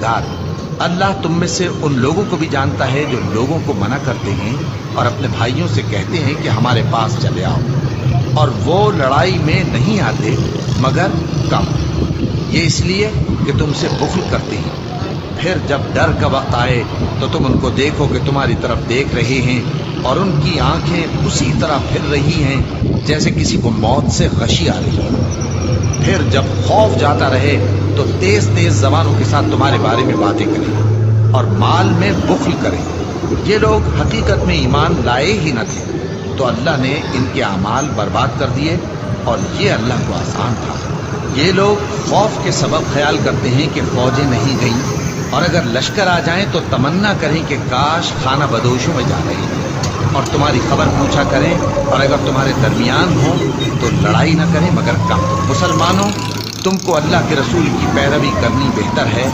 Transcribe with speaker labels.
Speaker 1: پروردگار، اللہ تم میں سے ان لوگوں کو بھی جانتا ہے جو لوگوں کو منع کرتے ہیں اور اپنے بھائیوں سے کہتے ہیں کہ ہمارے پاس چلے آؤ، اور وہ لڑائی میں نہیں آتے مگر کم، یہ اس لیے کہ تم سے بخل کرتے ہیں۔ پھر جب ڈر کا وقت آئے تو تم ان کو دیکھو کہ تمہاری طرف دیکھ رہے ہیں اور ان کی آنکھیں اسی طرح پھر رہی ہیں جیسے کسی کو موت سے غشی آ رہی ہے۔ پھر جب خوف جاتا رہے تو تیز تیز زبانوں کے ساتھ تمہارے بارے میں باتیں کریں اور مال میں بخل کریں۔ یہ لوگ حقیقت میں ایمان لائے ہی نہ تھے، تو اللہ نے ان کے اعمال برباد کر دیے، اور یہ اللہ کو آسان تھا۔ یہ لوگ خوف کے سبب خیال کرتے ہیں کہ فوجیں نہیں گئیں، اور اگر لشکر آ جائیں تو تمنا کریں کہ کاش خانہ بدوشوں میں جا رہے ہیں، اور تمہاری خبر پوچھا کریں، اور اگر تمہارے درمیان ہوں تو لڑائی نہ کریں مگر کم۔ مسلمانوں، تم کو اللہ کے رسول کی پیروی کرنی بہتر ہے